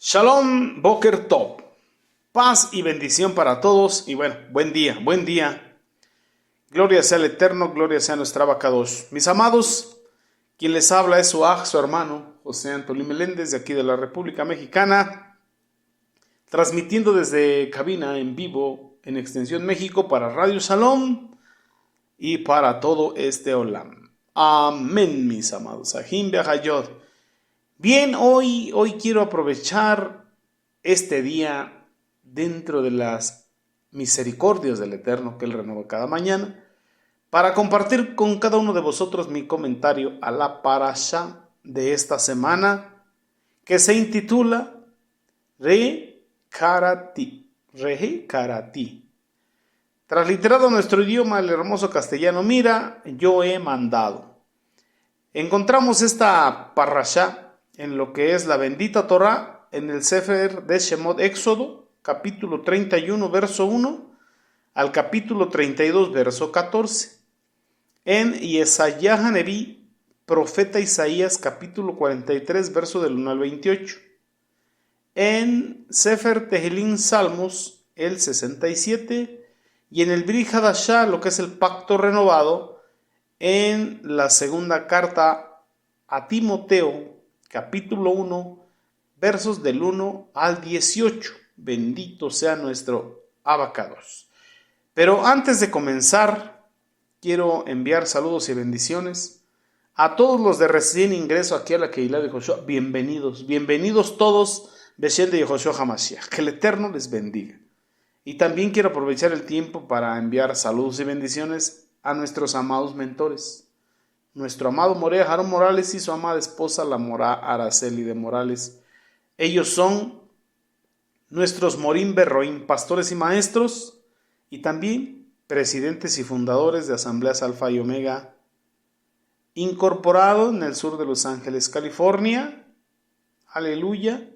Shalom, Boker Tov. Paz y bendición para todos. Y bueno, buen día. Gloria sea al Eterno, gloria sea a nuestra Abacadosh. Mis amados, quien les habla es su hermano, José Antolín Meléndez, de aquí de la República Mexicana, transmitiendo desde cabina en vivo en Extensión México para Radio Shalom y para todo este Olam. Amén, mis amados. Ahim Be'achayot. Bien, hoy quiero aprovechar este día dentro de las misericordias del Eterno que Él renueva cada mañana para compartir con cada uno de vosotros mi comentario a la parashá de esta semana que se intitula Re'karati. Transliterado a nuestro idioma, el hermoso castellano, mira, yo he mandado. Encontramos esta parashá en lo que es la bendita Torá, en el Sefer de Shemot, Éxodo, capítulo 31, verso 1, al capítulo 32, verso 14. En Yesayah Haneví, profeta Isaías, capítulo 43, verso del 1 al 28. En Sefer Tehilim Salmos, el 67. Y en el Brit Hadashah, lo que es el pacto renovado, en la segunda carta a Timoteo, capítulo 1, versos del 1 al 18. Bendito sea nuestro Abacados. Pero antes de comenzar, quiero enviar saludos y bendiciones a todos los de recién ingreso aquí a la Keilah de Yehoshua. Bienvenidos todos, Beshel de Yehoshua HaMashiach. Que el Eterno les bendiga. Y también quiero aprovechar el tiempo para enviar saludos y bendiciones a nuestros amados mentores. Nuestro amado Morea Jarón Morales y su amada esposa, la Morá Araceli de Morales. Ellos son nuestros Morim Berroim, pastores y maestros, y también presidentes y fundadores de Asambleas Alfa y Omega, incorporado en el sur de Los Ángeles, California, aleluya,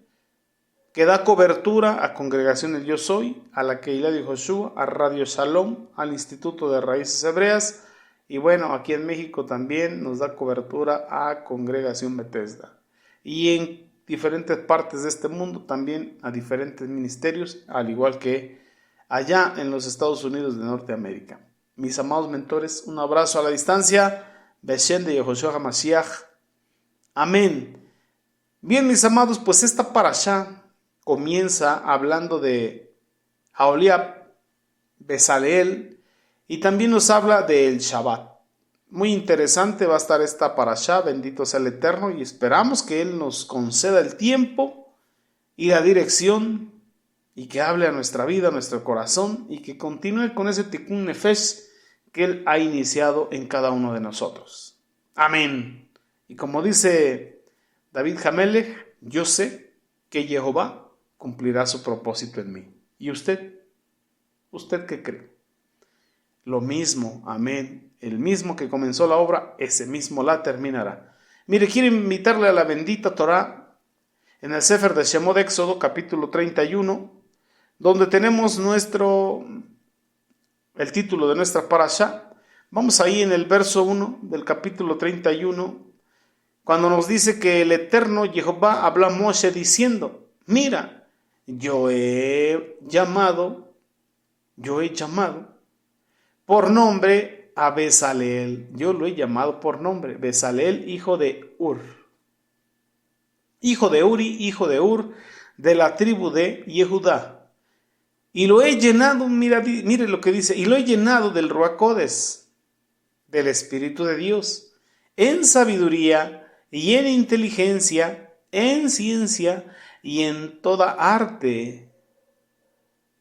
que da cobertura a Congregación El Yo Soy, a la Keilah de Yehoshua, a Radio Shalom, al Instituto de Raíces Hebreas, y bueno, aquí en México también nos da cobertura a Congregación Bethesda. Y en diferentes partes de este mundo también a diferentes ministerios, al igual que allá en los Estados Unidos de Norteamérica. Mis amados mentores, un abrazo a la distancia. Beshem de Yehoshua HaMashiach. Amén. Bien, mis amados, pues esta parashá comienza hablando de Aholiab, Bezaleel, y también nos habla del Shabbat. Muy interesante va a estar esta parashá, bendito sea el Eterno, y esperamos que Él nos conceda el tiempo y la dirección, y que hable a nuestra vida, a nuestro corazón, y que continúe con ese Tikkun Nefesh que Él ha iniciado en cada uno de nosotros. Amén. Y como dice David Hamelech, yo sé que Jehová cumplirá su propósito en mí. ¿Y usted? ¿Usted qué cree? Lo mismo, amén. El mismo que comenzó la obra, ese mismo la terminará. Mire, quiero invitarle a la bendita Torá en el Sefer de Shemot Éxodo, capítulo 31, donde tenemos el título de nuestra parashá. Vamos ahí en el verso 1 del capítulo 31, cuando nos dice que el Eterno Jehová habla a Moshe diciendo, mira, yo he llamado por nombre a Bezaleel. Yo lo he llamado por nombre. Bezaleel, hijo de Ur. Hijo de Uri, hijo de Ur, de la tribu de Yehudá. Y lo he llenado, mire lo que dice, y lo he llenado del Ruach Kodesh, del Espíritu de Dios, en sabiduría y en inteligencia, en ciencia y en toda arte.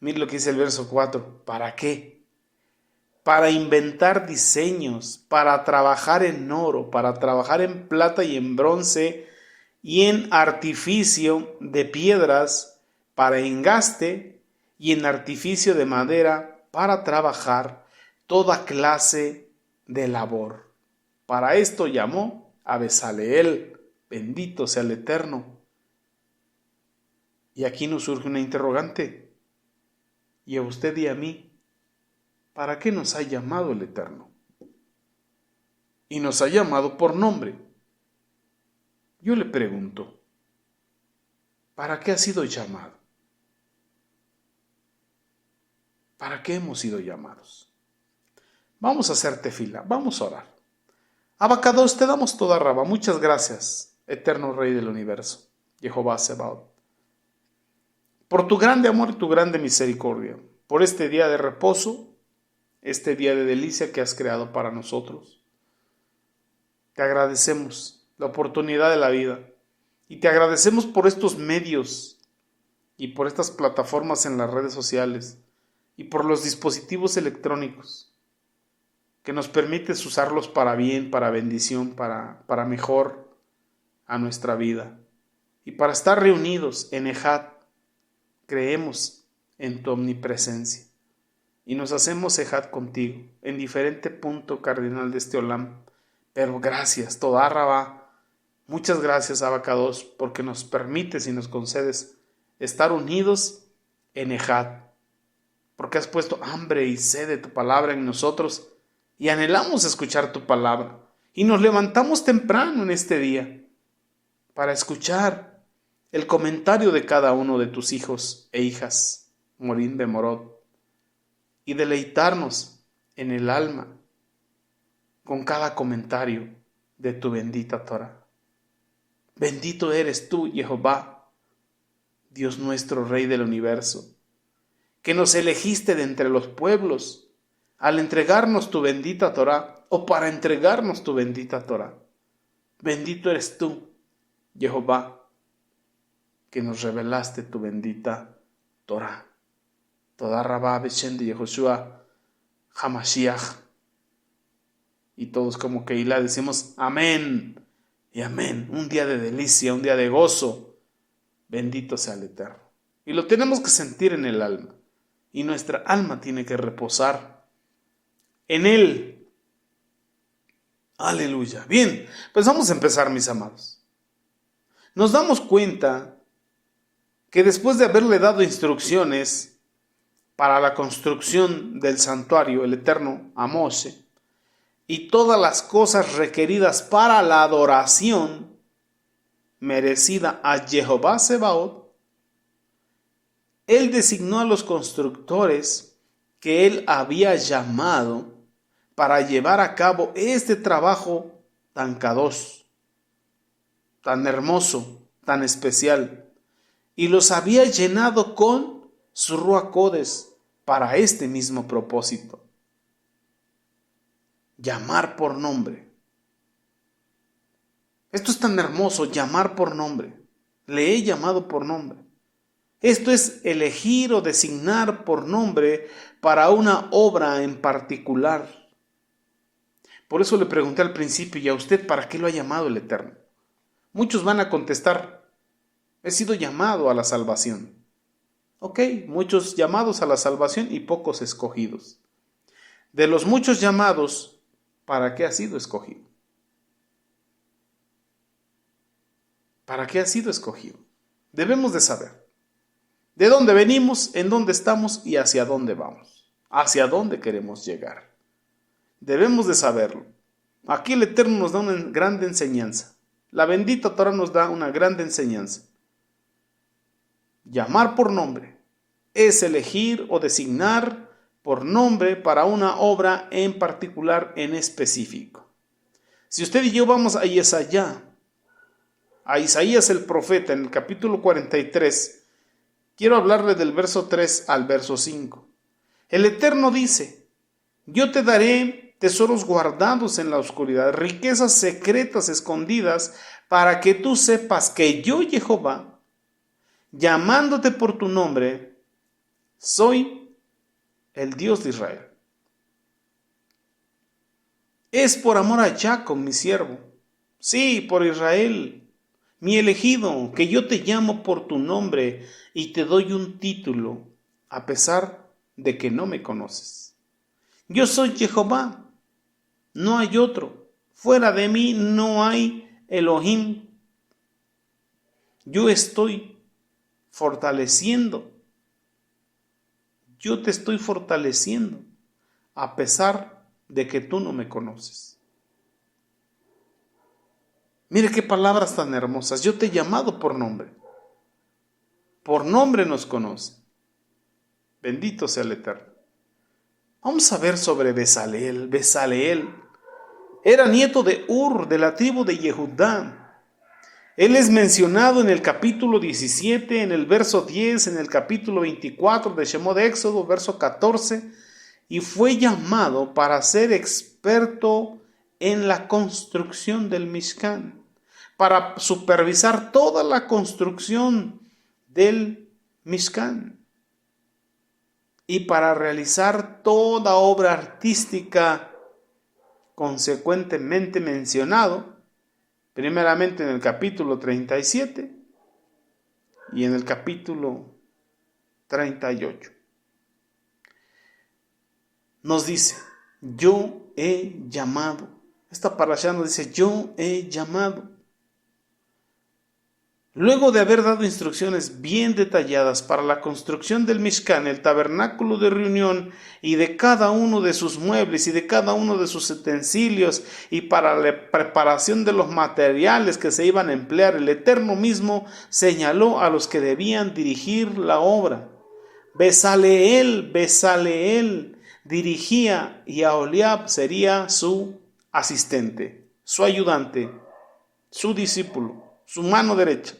Mire lo que dice el verso 4. ¿Para qué? Para inventar diseños, para trabajar en oro, para trabajar en plata y en bronce y en artificio de piedras, para engaste y en artificio de madera, para trabajar toda clase de labor. Para esto llamó a Bezaleel, bendito sea el Eterno. Y aquí nos surge una interrogante, y a usted y a mí, ¿para qué nos ha llamado el Eterno? Y nos ha llamado por nombre. Yo le pregunto, ¿Para qué has sido llamado? ¿Para qué hemos sido llamados? Vamos a hacer tefila, vamos a orar. Abacados, te damos toda raba. Muchas gracias, eterno Rey del universo, Jehová Sebaot, por tu grande amor y tu grande misericordia, por este día de reposo, este día de delicia que has creado para nosotros. Te agradecemos la oportunidad de la vida y te agradecemos por estos medios y por estas plataformas en las redes sociales y por los dispositivos electrónicos que nos permites usarlos para bien, para bendición, para mejor a nuestra vida. Y para estar reunidos en Ejad, creemos en tu omnipresencia y nos hacemos Ejad contigo en diferente punto cardinal de este Olam. Pero gracias, Toda Rabá, muchas gracias, Abacados, porque nos permites y nos concedes estar unidos en Ejad, porque has puesto hambre y sed de tu palabra en nosotros y anhelamos escuchar tu palabra y nos levantamos temprano en este día para escuchar el comentario de cada uno de tus hijos e hijas, Morim Bemorot, y deleitarnos en el alma con cada comentario de tu bendita Torah. Bendito eres tú, Jehová, Dios nuestro, Rey del universo, que nos elegiste de entre los pueblos al entregarnos tu bendita Torah, o para entregarnos tu bendita Torah. Bendito eres tú, Jehová, que nos revelaste tu bendita Torah. Toda Rabá Beshem de Yehoshua Hamashiach. Y todos como Keilah decimos amén y amén. Un día de delicia, un día de gozo. Bendito sea el Eterno. Y lo tenemos que sentir en el alma. Y nuestra alma tiene que reposar en Él. Aleluya. Bien, pues vamos a empezar, mis amados. Nos damos cuenta que después de haberle dado instrucciones para la construcción del santuario, el Eterno, a Moshe, y todas las cosas requeridas para la adoración merecida a Jehová Sebaot, Él designó a los constructores que Él había llamado para llevar a cabo este trabajo tan kadosh, tan hermoso, tan especial, y los había llenado con su Ruach Kodesh para este mismo propósito. Llamar por nombre. Esto es tan hermoso, llamar por nombre. Le he llamado por nombre. Esto es elegir o designar por nombre para una obra en particular. Por eso le pregunté al principio, ¿y a usted para qué lo ha llamado el Eterno? Muchos van a contestar, he sido llamado a la salvación. Ok, muchos llamados a la salvación y pocos escogidos. De los muchos llamados, ¿para qué ha sido escogido? ¿Para qué ha sido escogido? Debemos de saber de dónde venimos, en dónde estamos y hacia dónde vamos. Hacia dónde queremos llegar. Debemos de saberlo. Aquí el Eterno nos da una grande enseñanza. La bendita Torah nos da una grande enseñanza. Llamar por nombre es elegir o designar por nombre para una obra en particular, en específico. Si usted y yo vamos a Isaías el profeta, en el capítulo 43, quiero hablarle del verso 3 al verso 5. El Eterno dice, yo te daré tesoros guardados en la oscuridad, riquezas secretas escondidas, para que tú sepas que yo, Jehová, llamándote por tu nombre, soy el Dios de Israel. Es por amor a Jacob, mi siervo, sí, por Israel, mi elegido, que yo te llamo por tu nombre y te doy un título, a pesar de que no me conoces. Yo soy Jehová, no hay otro. Fuera de mí no hay Elohim. Yo estoy fortaleciendo. Yo te estoy fortaleciendo, a pesar de que tú no me conoces. Mire qué palabras tan hermosas. Yo te he llamado por nombre. por nombre nos conoce. Bendito sea el Eterno. Vamos a ver sobre Besaleel. Besaleel era nieto de Ur, de la tribu de Yehudá. Él es mencionado en el capítulo 17, en el verso 10, en el capítulo 24 de Shemot de Éxodo, verso 14, y fue llamado para ser experto en la construcción del Mishkan, para supervisar toda la construcción del Mishkan y para realizar toda obra artística consecuentemente mencionado, primeramente en el capítulo 37 y en el capítulo 38. Nos dice, yo he llamado. Esta parashá nos dice, yo he llamado. Luego de haber dado instrucciones bien detalladas para la construcción del Mishkan, el tabernáculo de reunión, y de cada uno de sus muebles y de cada uno de sus utensilios, y para la preparación de los materiales que se iban a emplear, el Eterno mismo señaló a los que debían dirigir la obra. Besaleel dirigía, y Aholiab sería su asistente, su ayudante, su discípulo, su mano derecha.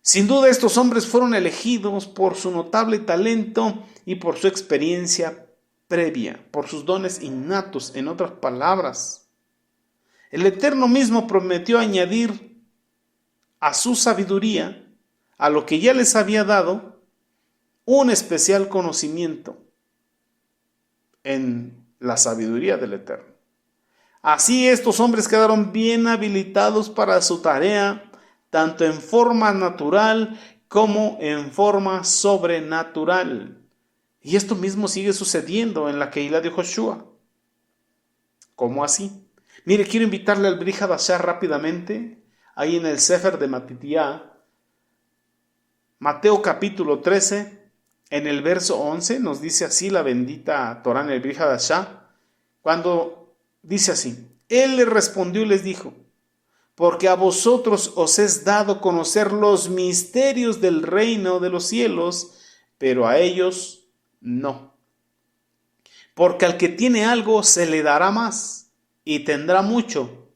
Sin duda estos hombres fueron elegidos por su notable talento y por su experiencia previa, por sus dones innatos, en otras palabras. El Eterno mismo prometió añadir a su sabiduría, a lo que ya les había dado, un especial conocimiento en la sabiduría del Eterno. Así estos hombres quedaron bien habilitados para su tarea, tanto en forma natural como en forma sobrenatural. Y esto mismo sigue sucediendo en la Keilah de Joshua. ¿Cómo así? Mire, quiero invitarle al Brit Hadashah rápidamente, ahí en el Sefer de Matitiá, Mateo capítulo 13, en el verso 11, nos dice así la bendita Torá en el Brit Hadashah, cuando dice así, Él le respondió y les dijo, porque a vosotros os es dado conocer los misterios del reino de los cielos, pero a ellos no. Porque al que tiene algo se le dará más, y tendrá mucho,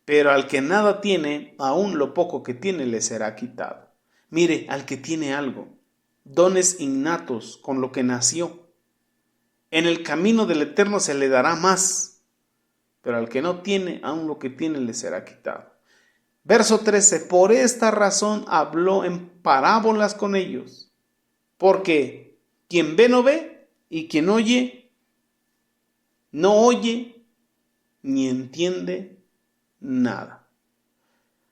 pero al que nada tiene, aún lo poco que tiene le será quitado. Mire, al que tiene algo, dones innatos con lo que nació, en el camino del Eterno se le dará más, pero al que no tiene, aún lo que tiene le será quitado. Verso 13, por esta razón habló en parábolas con ellos, porque quien ve no ve, y quien oye no oye, ni entiende nada.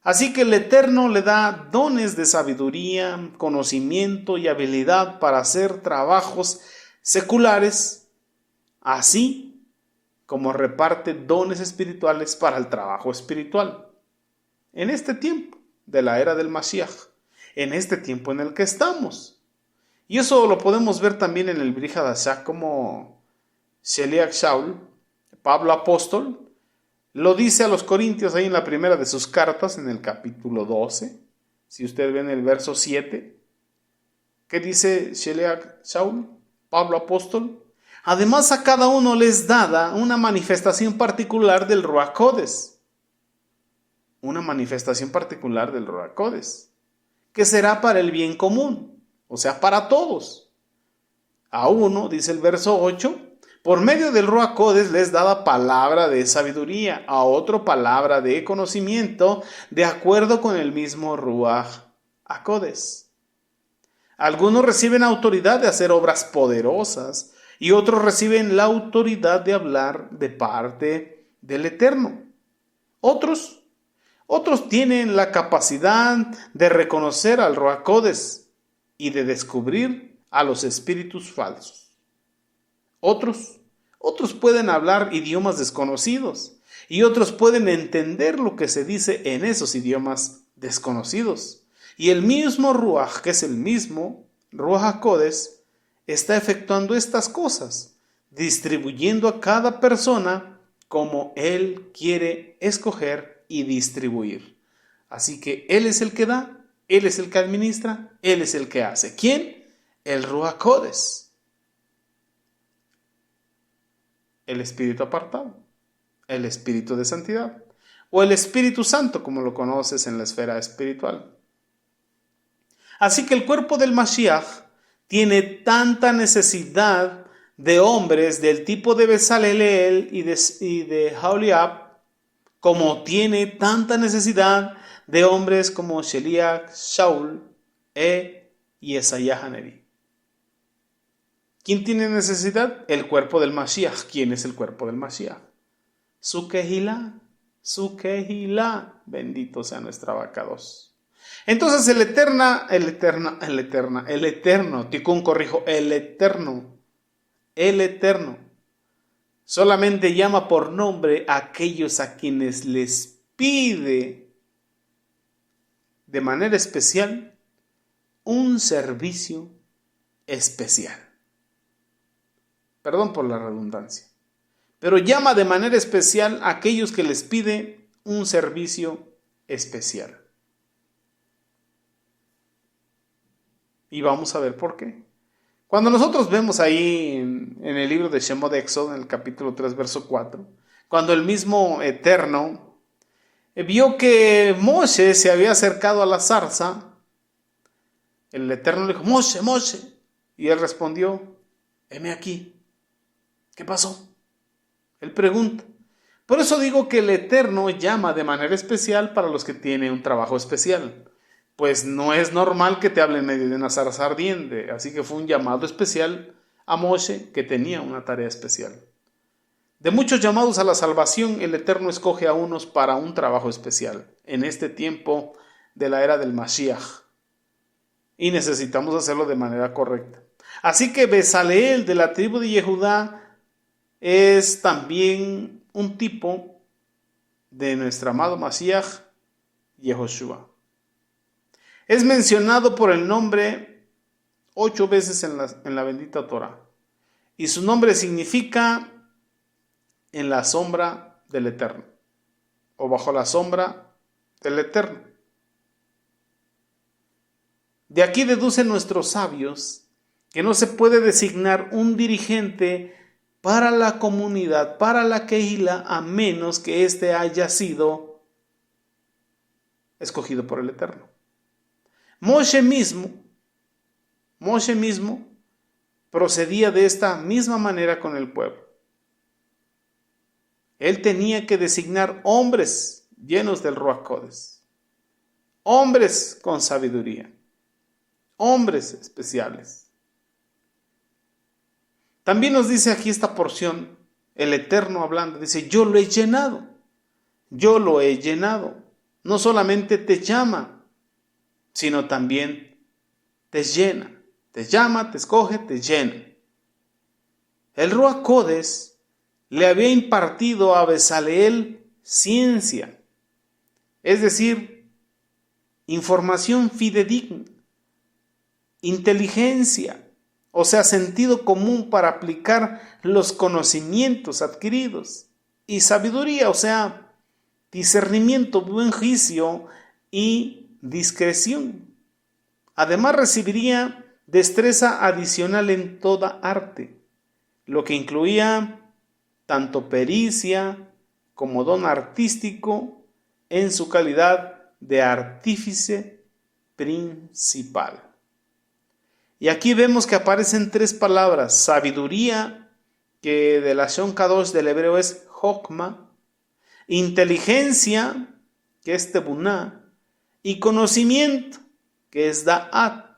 Así que el Eterno le da dones de sabiduría, conocimiento y habilidad para hacer trabajos seculares, así como reparte dones espirituales para el trabajo espiritual. En este tiempo de la era del Mashiach, en este tiempo en el que estamos. Y eso lo podemos ver también en el Brit Hadashah, como Sheliach Shaul, Pablo apóstol, lo dice a los Corintios ahí en la primera de sus cartas, en el capítulo 12. Si usted ve en el verso 7, ¿qué dice Sheliach Shaul, Pablo apóstol? Además a cada uno les dada una manifestación particular del Ruach Kodesh. Una manifestación particular del Ruach Kodesh, que será para el bien común, o sea, para todos. A uno, dice el verso 8, por medio del Ruach Kodesh les dada palabra de sabiduría, a otro palabra de conocimiento, de acuerdo con el mismo Ruach HaKodesh. Algunos reciben autoridad de hacer obras poderosas, y otros reciben la autoridad de hablar de parte del Eterno. Otros tienen la capacidad de reconocer al Ruach Kodesh y de descubrir a los espíritus falsos. Otros pueden hablar idiomas desconocidos y otros pueden entender lo que se dice en esos idiomas desconocidos. Y el mismo Ruach, que es el mismo Ruach HaKodesh, está efectuando estas cosas, distribuyendo a cada persona como Él quiere escoger y distribuir. Así que Él es el que da, Él es el que administra, Él es el que hace. ¿Quién? El Ruach Codes. El Espíritu apartado, el Espíritu de santidad, o el Espíritu Santo, como lo conoces en la esfera espiritual. Así que el cuerpo del Mashiach tiene tanta necesidad de hombres del tipo de Bezaleel y de Aholiab, como tiene tanta necesidad de hombres como Sheliach, Shaul y Esaiah Hanevi. ¿Quién tiene necesidad? El cuerpo del Mashiach. ¿Quién es el cuerpo del Mashiach? Su Kehilá. Bendito sea nuestra vaca 2. Entonces el eterno, solamente llama por nombre a aquellos a quienes les pide de manera especial un servicio especial. Perdón por la redundancia, pero llama de manera especial a aquellos que les pide un servicio especial. Y vamos a ver por qué. Cuando nosotros vemos ahí en el libro de Shemot de Éxodo, en el capítulo 3, verso 4, cuando el mismo Eterno vio que Moshe se había acercado a la zarza, el Eterno le dijo, Moshe, y él respondió, heme aquí. ¿Qué pasó? Él pregunta. Por eso digo que el Eterno llama de manera especial para los que tienen un trabajo especial. Pues no es normal que te hable en medio de una zarza ardiente, así que fue un llamado especial a Moshe que tenía una tarea especial. De muchos llamados a la salvación, el Eterno escoge a unos para un trabajo especial en este tiempo de la era del Mashiach. Y necesitamos hacerlo de manera correcta. Así que Bezaleel de la tribu de Yehudá es también un tipo de nuestro amado Mashiach, Yehoshua. Es mencionado por el nombre 8 veces en la bendita Torah. Y su nombre significa en la sombra del Eterno. O bajo la sombra del Eterno. De aquí deducen nuestros sabios que no se puede designar un dirigente para la comunidad, para la Kehilá, a menos que éste haya sido escogido por el Eterno. Moshe mismo procedía de esta misma manera con el pueblo. Él tenía que designar hombres llenos del Ruach Codes, hombres con sabiduría, hombres especiales. También nos dice aquí esta porción, el Eterno hablando, dice, yo lo he llenado. No solamente te llama, sino también te llena. Te llama, te escoge, te llena. El Ruach Codes le había impartido a Bezaleel ciencia, es decir, información fidedigna, inteligencia, o sea, sentido común para aplicar los conocimientos adquiridos, y sabiduría, o sea, discernimiento, buen juicio y discreción. Además recibiría destreza adicional en toda arte, lo que incluía tanto pericia como don artístico en su calidad de artífice principal. Y aquí vemos que aparecen 3 palabras: sabiduría, que de la Shon Kadosh del hebreo es Jokma, inteligencia, que es Tebuná, y conocimiento, que es Da'at.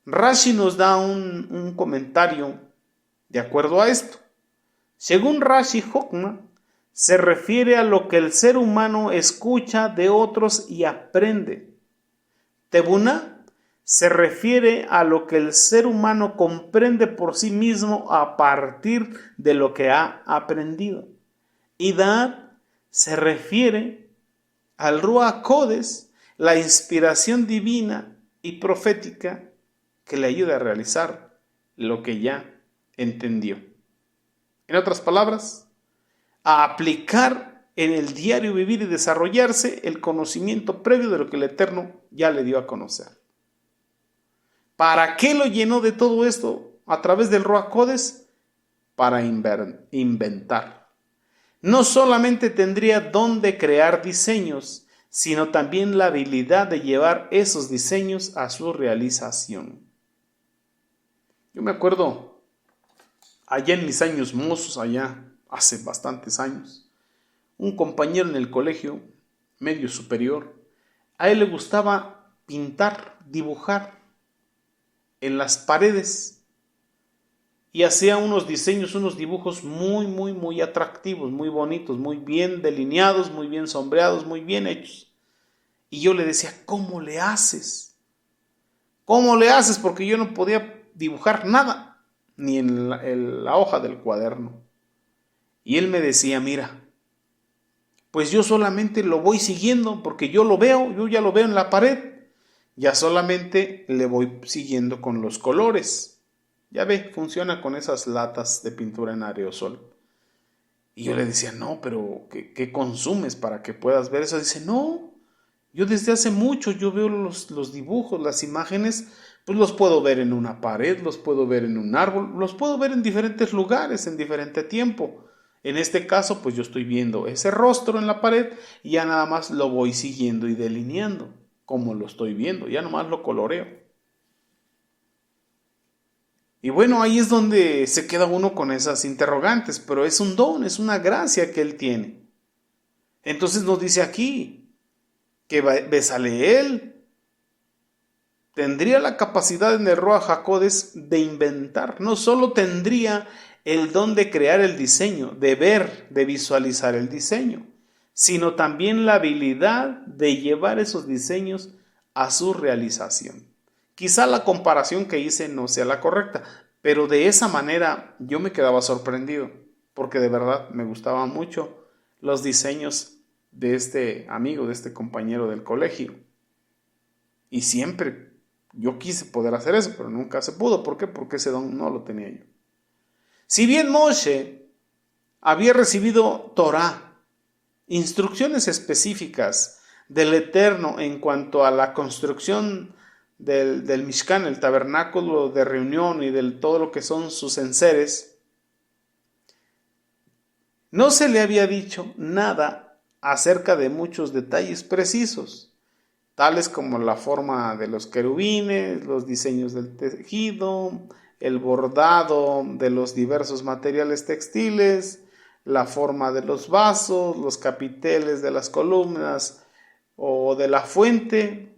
Rashi nos da un comentario de acuerdo a esto. Según Rashi, Jokma se refiere a lo que el ser humano escucha de otros y aprende. Tebuná se refiere a lo que el ser humano comprende por sí mismo a partir de lo que ha aprendido. Y Da'at se refiere al Ruach Codes, la inspiración divina y profética que le ayuda a realizar lo que ya entendió. En otras palabras, a aplicar en el diario vivir y desarrollarse el conocimiento previo de lo que el Eterno ya le dio a conocer. ¿Para qué lo llenó de todo esto a través del Ruach Kodesh? Para inventar. No solamente tendría don de crear diseños, sino también la habilidad de llevar esos diseños a su realización. Yo me acuerdo, allá en mis años mozos, allá hace bastantes años, un compañero en el colegio medio superior, a él le gustaba pintar, dibujar en las paredes y hacía unos diseños, unos dibujos muy atractivos, muy bonitos, muy bien delineados, muy bien sombreados, muy bien hechos. Y yo le decía, ¿cómo le haces? ¿Cómo le haces? Porque yo no podía dibujar nada, ni en la hoja del cuaderno. Y él me decía, mira, pues yo solamente lo voy siguiendo, porque yo ya lo veo en la pared, ya solamente le voy siguiendo con los colores. Ya ve, funciona con esas latas de pintura en aerosol. Y yo le decía, no, pero ¿qué consumes para que puedas ver eso? Dice, no, yo desde hace mucho, yo veo los dibujos, las imágenes, pues los puedo ver en una pared, los puedo ver en un árbol, los puedo ver en diferentes lugares, en diferente tiempo. En este caso, pues yo estoy viendo ese rostro en la pared y ya nada más lo voy siguiendo y delineando, como lo estoy viendo, ya nomás lo coloreo. Y bueno, ahí es donde se queda uno con esas interrogantes, pero es un don, es una gracia que él tiene. Entonces nos dice aquí que Bezaleel tendría la capacidad en el Ruach HaKodesh de inventar, no solo tendría el don de crear el diseño, de ver, de visualizar el diseño, sino también la habilidad de llevar esos diseños a su realización. Quizá la comparación que hice no sea la correcta, pero de esa manera yo me quedaba sorprendido, porque de verdad me gustaban mucho los diseños de este amigo, de este compañero del colegio. Y siempre yo quise poder hacer eso, pero nunca se pudo. ¿Por qué? Porque ese don no lo tenía yo. Si bien Moshe había recibido Torah, instrucciones específicas del Eterno en cuanto a la construcción del Mishkan, el tabernáculo de reunión y de todo lo que son sus enseres, no se le había dicho nada acerca de muchos detalles precisos, tales como la forma de los querubines, los diseños del tejido, el bordado de los diversos materiales textiles, la forma de los vasos, los capiteles de las columnas o de la fuente.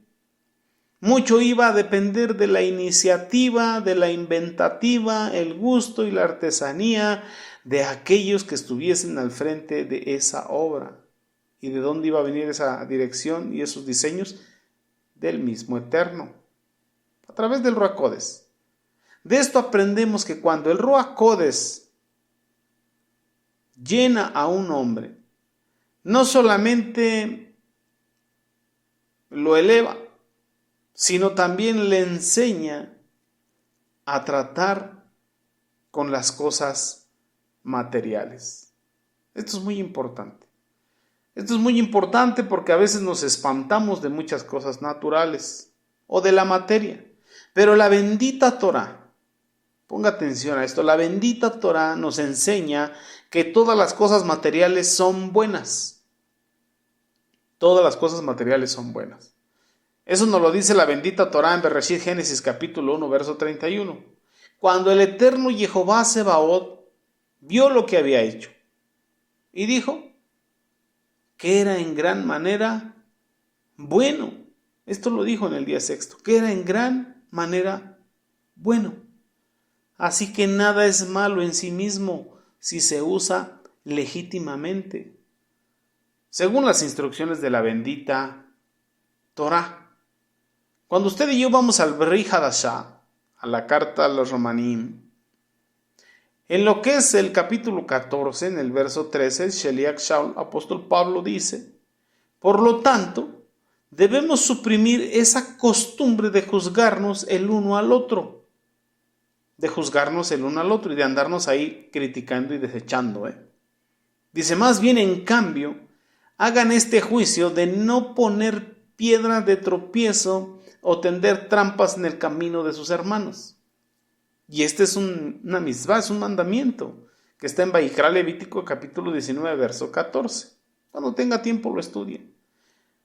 Mucho iba a depender de la iniciativa, de la inventativa, el gusto y la artesanía de aquellos que estuviesen al frente de esa obra. ¿Y de dónde iba a venir esa dirección y esos diseños? Del mismo Eterno, a través del Ruach Kodesh. De esto aprendemos que cuando el Ruach Kodesh llena a un hombre, no solamente lo eleva, sino también le enseña a tratar con las cosas materiales. Esto es muy importante. Esto es muy importante porque a veces nos espantamos de muchas cosas naturales o de la materia. Pero la bendita Torah, ponga atención a esto, la bendita Torah nos enseña que todas las cosas materiales son buenas. Todas las cosas materiales son buenas. Eso nos lo dice la bendita Torah en Bereshit, Génesis capítulo 1, verso 31. Cuando el eterno Jehová Sebaot vio lo que había hecho y dijo que era en gran manera bueno. Esto lo dijo en el día sexto, que era en gran manera bueno. Así que nada es malo en sí mismo si se usa legítimamente, según las instrucciones de la bendita Torah. Cuando usted y yo vamos al Brit Hadashah, a la carta a los Romanim, en lo que es el capítulo 14, en el verso 13, Sheliach Shaul, apóstol Pablo dice, por lo tanto, debemos suprimir esa costumbre de juzgarnos el uno al otro, y de andarnos ahí criticando y desechando. Dice, más bien en cambio, hagan este juicio de no poner piedra de tropiezo o tender trampas en el camino de sus hermanos. Y este es una misvá, es un mandamiento que está en Vaikra Levítico capítulo 19, verso 14. Cuando tenga tiempo lo estudie.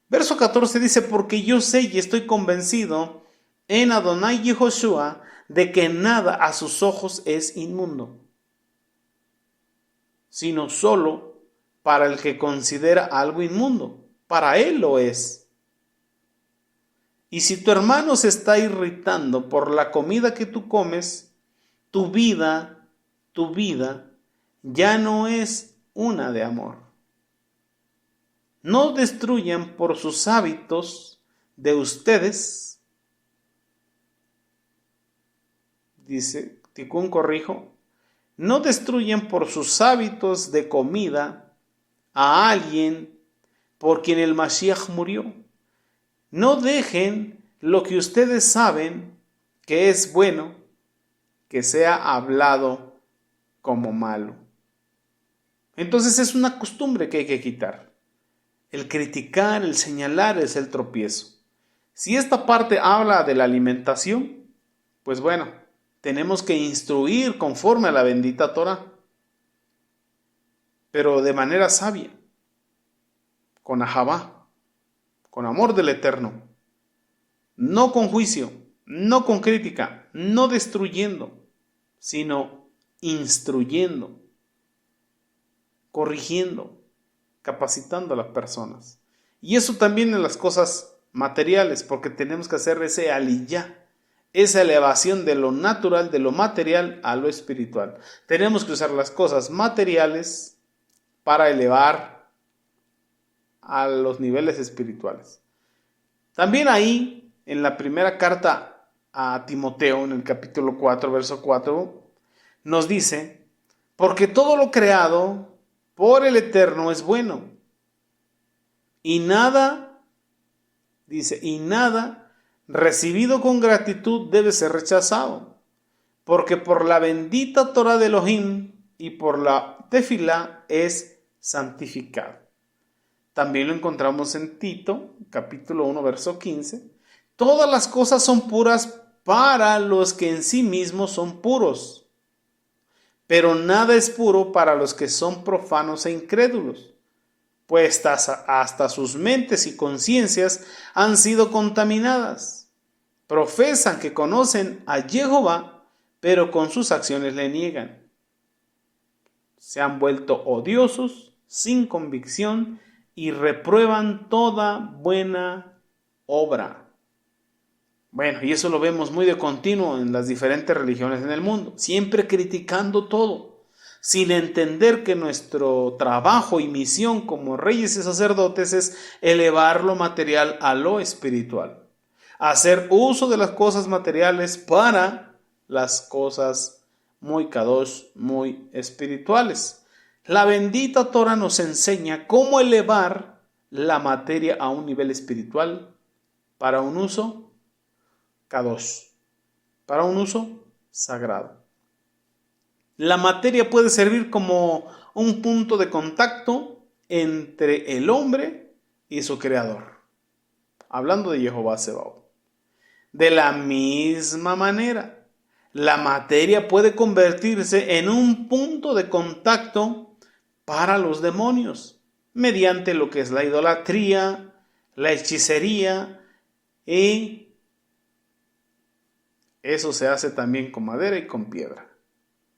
Verso 14 dice, porque yo sé y estoy convencido en Adonai Yehoshua de que nada a sus ojos es inmundo, sino solo para el que considera algo inmundo. Para él lo es. Y si tu hermano se está irritando por la comida que tú comes, tu vida ya no es una de amor. No destruyan por sus hábitos de ustedes, dice, Tikkun corrijo, no destruyan por sus hábitos de comida a alguien por quien el Mashiach murió. No dejen lo que ustedes saben que es bueno, que sea hablado como malo. Entonces es una costumbre que hay que quitar. El criticar, el señalar es el tropiezo. Si esta parte habla de la alimentación, pues bueno, tenemos que instruir conforme a la bendita Torah, pero de manera sabia, con ahavá, con amor del Eterno, no con juicio, no con crítica, no destruyendo, sino instruyendo, corrigiendo, capacitando a las personas. Y eso también en las cosas materiales, porque tenemos que hacer ese aliyá, esa elevación de lo natural, de lo material a lo espiritual. Tenemos que usar las cosas materiales para elevar a los niveles espirituales. También ahí, en la primera carta a Timoteo, en el capítulo 4, verso 4, nos dice, porque todo lo creado por el Eterno es bueno, y nada, dice, y nada recibido con gratitud debe ser rechazado, porque por la bendita Torah de Elohim y por la tefilá es santificado. También lo encontramos en Tito, capítulo 1, verso 15. Todas las cosas son puras para los que en sí mismos son puros, pero nada es puro para los que son profanos e incrédulos, pues hasta sus mentes y conciencias han sido contaminadas. Profesan que conocen a Jehová, pero con sus acciones le niegan. Se han vuelto odiosos, sin convicción, y reprueban toda buena obra. Bueno, y eso lo vemos muy de continuo en las diferentes religiones en el mundo, siempre criticando todo, sin entender que nuestro trabajo y misión como reyes y sacerdotes es elevar lo material a lo espiritual, hacer uso de las cosas materiales para las cosas muy kadosh, muy espirituales. La bendita Torah nos enseña cómo elevar la materia a un nivel espiritual para un uso kadosh, para un uso sagrado. La materia puede servir como un punto de contacto entre el hombre y su creador. Hablando de Jehová Sebaot. De la misma manera, la materia puede convertirse en un punto de contacto para los demonios, mediante lo que es la idolatría, la hechicería, y eso se hace también con madera y con piedra.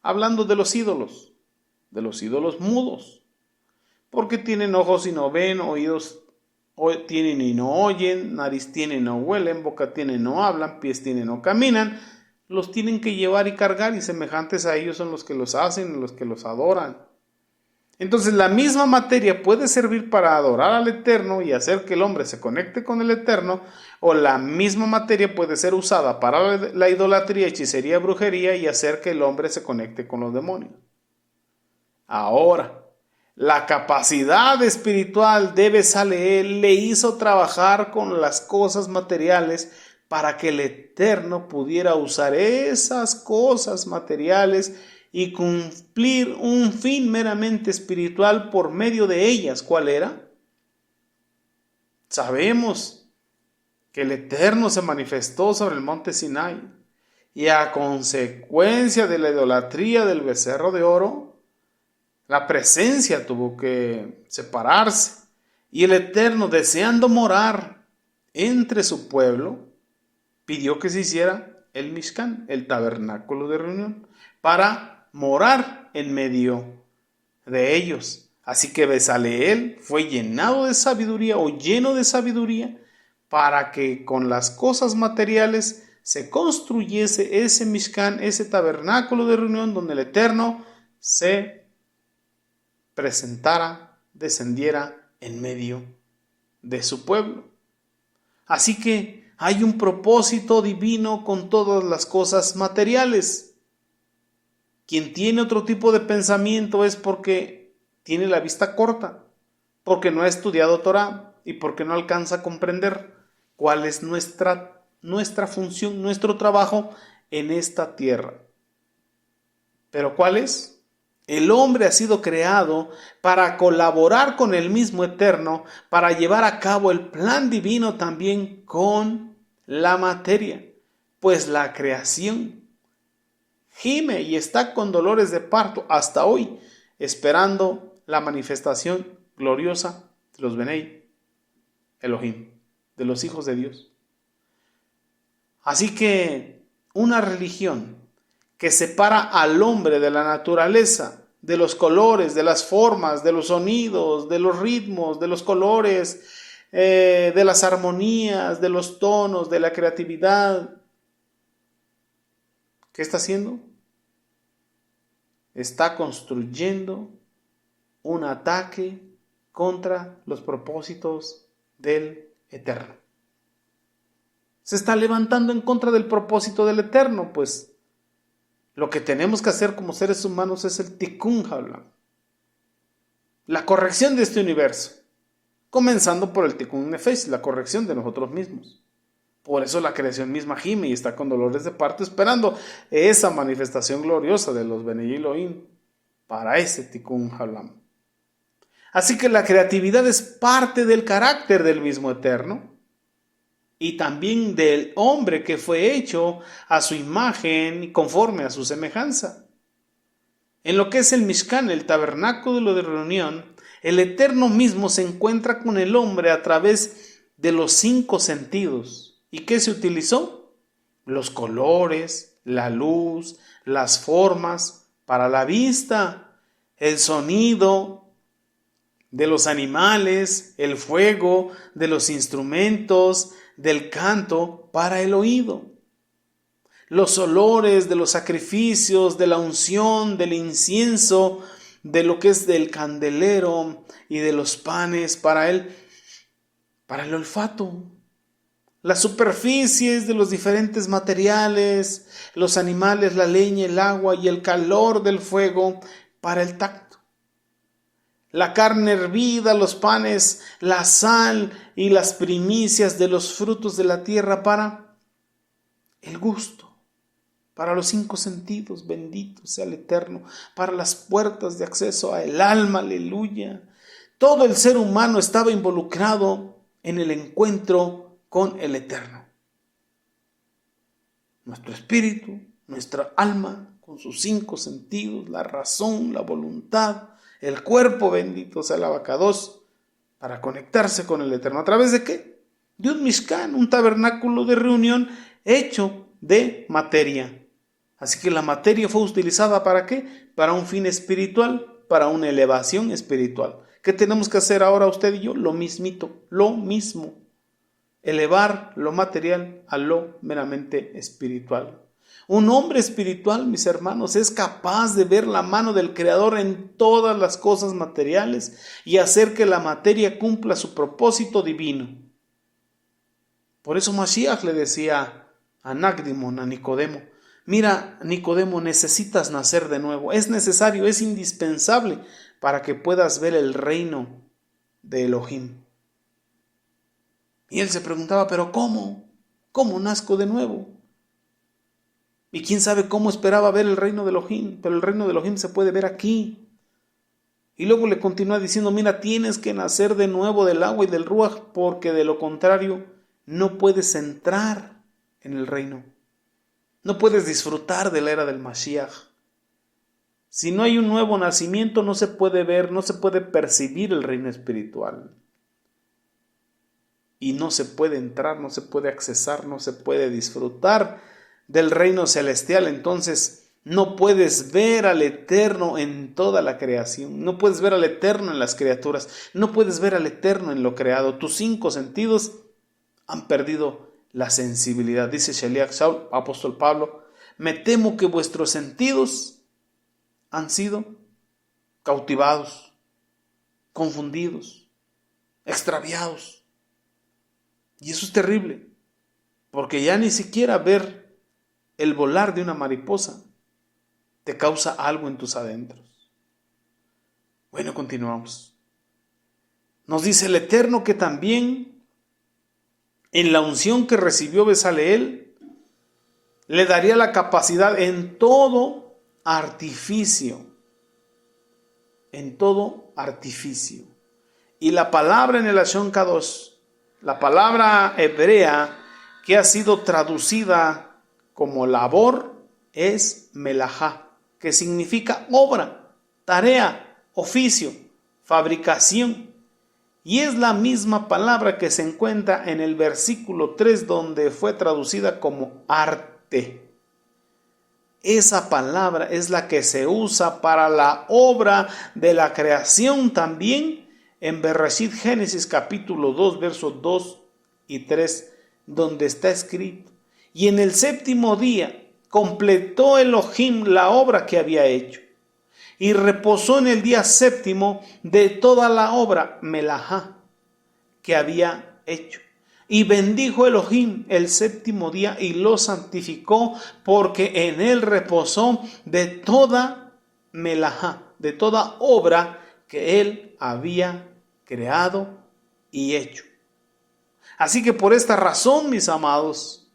Hablando de los ídolos mudos, porque tienen ojos y no ven, oídos tienen y no oyen, nariz tienen y no huelen, boca tienen y no hablan, pies tienen y no caminan, los tienen que llevar y cargar, y semejantes a ellos son los que los hacen, los que los adoran. Entonces la misma materia puede servir para adorar al Eterno y hacer que el hombre se conecte con el Eterno, o la misma materia puede ser usada para la idolatría, hechicería, brujería y hacer que el hombre se conecte con los demonios. Ahora, la capacidad espiritual de Bezaleel le hizo trabajar con las cosas materiales para que el Eterno pudiera usar esas cosas materiales y cumplir un fin meramente espiritual por medio de ellas. ¿Cuál era? Sabemos que el Eterno se manifestó sobre el monte Sinai y a consecuencia de la idolatría del becerro de oro, la presencia tuvo que separarse y el Eterno, deseando morar entre su pueblo, pidió que se hiciera el Mishkan, el tabernáculo de reunión, para morar en medio de ellos. Así que Bezaleel fue llenado de sabiduría o lleno de sabiduría para que con las cosas materiales se construyese ese Mishkan, ese tabernáculo de reunión donde el Eterno se presentara, descendiera en medio de su pueblo. Así que hay un propósito divino con todas las cosas materiales. Quien tiene otro tipo de pensamiento es porque tiene la vista corta, porque no ha estudiado Torah y porque no alcanza a comprender cuál es nuestra función, nuestro trabajo en esta tierra. ¿Pero cuál es? El hombre ha sido creado para colaborar con el mismo Eterno, para llevar a cabo el plan divino también con la materia, pues la creación gime y está con dolores de parto hasta hoy, esperando la manifestación gloriosa de los Benei Elohim, de los hijos de Dios. Así que una religión que separa al hombre de la naturaleza, de los colores, de las formas, de los sonidos, de los ritmos, de los colores, de las armonías, de los tonos, de la creatividad. ¿Qué está haciendo? Está construyendo un ataque contra los propósitos del Eterno. Se está levantando en contra del propósito del Eterno, pues lo que tenemos que hacer como seres humanos es el tikkun haolam, la corrección de este universo, comenzando por el tikkun nefesh, la corrección de nosotros mismos. Por eso la creación misma gime y está con dolores de parto esperando esa manifestación gloriosa de los Benei Elohim para ese tikkun haolam. Así que la creatividad es parte del carácter del mismo Eterno y también del hombre que fue hecho a su imagen y conforme a su semejanza. En lo que es el Mishkan, el tabernáculo de reunión, el Eterno mismo se encuentra con el hombre a través de los 5 sentidos. ¿Y qué se utilizó? Los colores, la luz, las formas para la vista, el sonido de los animales, el fuego, de los instrumentos, del canto para el oído, los olores de los sacrificios, de la unción, del incienso, de lo que es del candelero y de los panes para el olfato, las superficies de los diferentes materiales, los animales, la leña, el agua y el calor del fuego para el tacto. La carne hervida, los panes, la sal y las primicias de los frutos de la tierra para el gusto, para los 5 sentidos, bendito sea el Eterno, para las puertas de acceso al alma, aleluya. Todo el ser humano estaba involucrado en el encuentro con el Eterno. Nuestro espíritu, nuestra alma, con sus 5 sentidos, la razón, la voluntad, el cuerpo, bendito sea el Abacados, para conectarse con el Eterno. ¿A través de qué? De un Mishkan, un tabernáculo de reunión hecho de materia. Así que la materia fue utilizada ¿para qué? Para un fin espiritual, para una elevación espiritual. ¿Qué tenemos que hacer ahora usted y yo? Lo mismito, lo mismo. Elevar lo material a lo meramente espiritual. Un hombre espiritual, mis hermanos, es capaz de ver la mano del Creador en todas las cosas materiales y hacer que la materia cumpla su propósito divino. Por eso Mashiach le decía a Nagdimon, a Nicodemo, mira, Nicodemo, necesitas nacer de nuevo. Es necesario, es indispensable para que puedas ver el reino de Elohim. Y él se preguntaba, ¿pero cómo? ¿Cómo nazco de nuevo? Y quién sabe cómo esperaba ver el reino de Elohim, pero el reino de Elohim se puede ver aquí. Y luego le continúa diciendo, mira, tienes que nacer de nuevo del agua y del ruaj, porque de lo contrario no puedes entrar en el reino. No puedes disfrutar de la era del Mashiach. Si no hay un nuevo nacimiento, no se puede ver, no se puede percibir el reino espiritual. Y no se puede entrar, no se puede accesar, no se puede disfrutar del reino celestial. Entonces, no puedes ver al Eterno en toda la creación, no puedes ver al Eterno en las criaturas, no puedes ver al Eterno en lo creado. Tus 5 sentidos han perdido la sensibilidad. Dice Sheliach Shaul, apóstol Pablo, me temo que vuestros sentidos han sido cautivados, confundidos, extraviados. Y eso es terrible, porque ya ni siquiera ver el volar de una mariposa te causa algo en tus adentros. Bueno, continuamos. Nos dice el Eterno que también en la unción que recibió Bezaleel le daría la capacidad en todo artificio. En todo artificio. Y la palabra en el Lashon Kadosh, la palabra hebrea que ha sido traducida como labor, es melajá, que significa obra, tarea, oficio, fabricación. Y es la misma palabra que se encuentra en el versículo 3, donde fue traducida como arte. Esa palabra es la que se usa para la obra de la creación también en Bereshit, Génesis capítulo 2, versos 2 y 3, donde está escrito: y en el 7º día completó Elohim la obra que había hecho, y reposó en el día 7º de toda la obra, melajá, que había hecho. Y bendijo Elohim el 7º día y lo santificó, porque en él reposó de toda melajá, de toda obra que él había creado y hecho. Así que por esta razón, mis amados,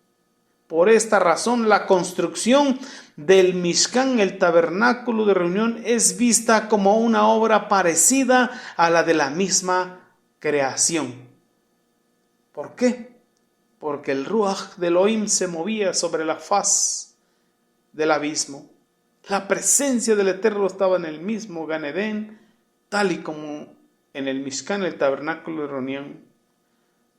por esta razón la construcción del Mishkan, el tabernáculo de reunión, es vista como una obra parecida a la de la misma creación. ¿Por qué? Porque el Ruach de Elohim se movía sobre la faz del abismo. La presencia del Eterno estaba en el mismo Gan Edén, tal y como en el Mishkan, el tabernáculo de reunión.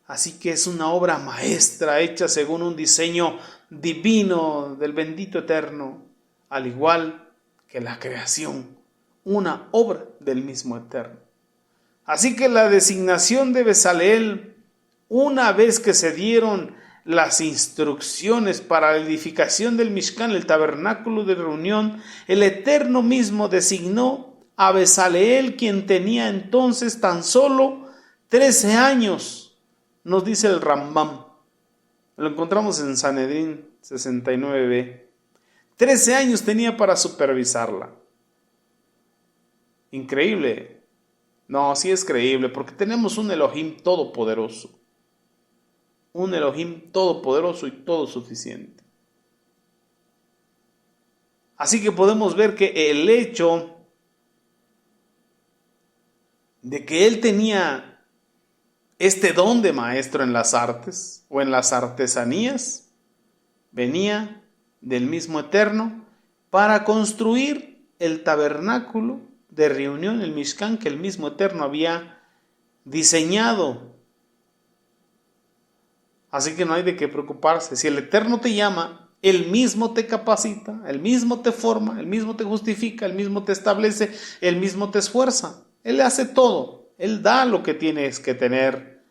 Así que es una obra maestra hecha según un diseño divino del bendito Eterno, al igual que la creación, una obra del mismo Eterno. Así que la designación de Bezaleel, una vez que se dieron las instrucciones para la edificación del Mishkan, el tabernáculo de reunión, el Eterno mismo designó a Bezaleel, quien tenía entonces tan solo 13 años, nos dice el Rambam. Lo encontramos en Sanedrín 69b. 13 años tenía para supervisarla. Increíble. No, sí es creíble, porque tenemos un Elohim todopoderoso. Un Elohim todopoderoso y todo suficiente. Así que podemos ver que el hecho de que él tenía este don de maestro en las artes o en las artesanías venía del mismo Eterno para construir el tabernáculo de reunión, el Mishkan, que el mismo Eterno había diseñado. Así que no hay de qué preocuparse. Si el Eterno te llama, Él mismo te capacita, Él mismo te forma, Él mismo te justifica, Él mismo te establece, Él mismo te esfuerza. Él hace todo. Él da lo que tienes que tener.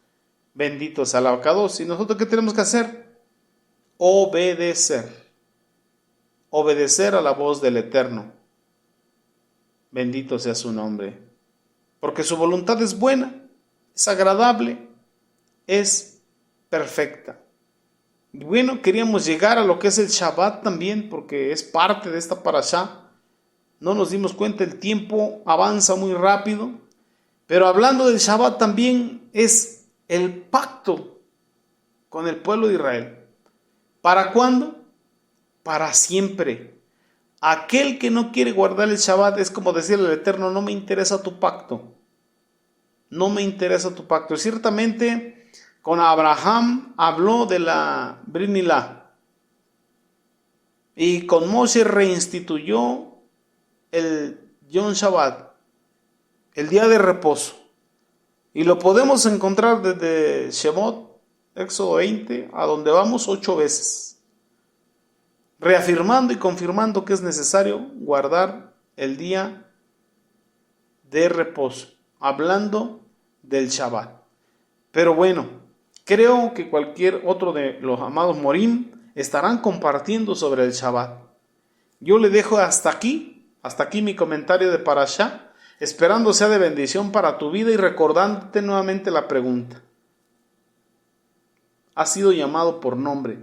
Bendito sea el Abacados. ¿Y nosotros qué tenemos que hacer? Obedecer. Obedecer a la voz del Eterno. Bendito sea su nombre. Porque su voluntad es buena, es agradable, es perfecta. Bueno, queríamos llegar a lo que es el Shabbat también, porque es parte de esta parashá. No nos dimos cuenta, el tiempo avanza muy rápido. Pero hablando del Shabbat también es el pacto con el pueblo de Israel. ¿Para cuándo? Para siempre. Aquel que no quiere guardar el Shabbat es como decirle al Eterno, no me interesa tu pacto. No me interesa tu pacto. Ciertamente, con Abraham habló de la Brit Milá. Y con Moshe reinstituyó el Yom Shabbat, el día de reposo. Y lo podemos encontrar desde Shemot, Éxodo 20, a donde vamos 8 veces. Reafirmando y confirmando que es necesario guardar el día de reposo. Hablando del Shabbat. Pero bueno, creo que cualquier otro de los amados Morim estarán compartiendo sobre el Shabbat. Yo le dejo hasta aquí mi comentario de Parashá, esperando sea de bendición para tu vida y recordándote nuevamente la pregunta. ¿Has sido llamado por nombre?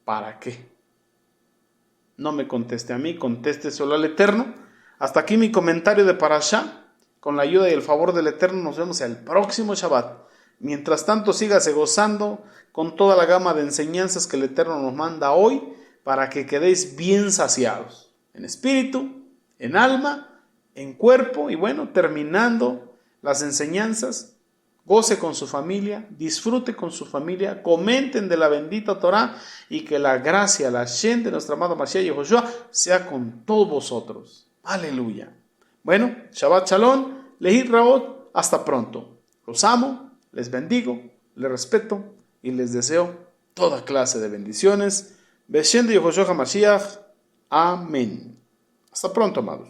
¿Para qué? No me conteste a mí, conteste solo al Eterno. Hasta aquí mi comentario de Parashá. Con la ayuda y el favor del Eterno nos vemos el próximo Shabbat. Mientras tanto, sígase gozando con toda la gama de enseñanzas que el Eterno nos manda hoy para que quedéis bien saciados. En espíritu, en alma, en cuerpo. Y bueno, terminando las enseñanzas, goce con su familia, disfrute con su familia, comenten de la bendita Torah y que la gracia, la Shem de nuestro amado Mashiach Yehoshua sea con todos vosotros. Aleluya. Bueno, Shabbat Shalom, Lehit Raot, hasta pronto. Los amo, les bendigo, les respeto y les deseo toda clase de bendiciones. Beshem de Yehoshua HaMashiach. Amén. Hasta pronto, amados.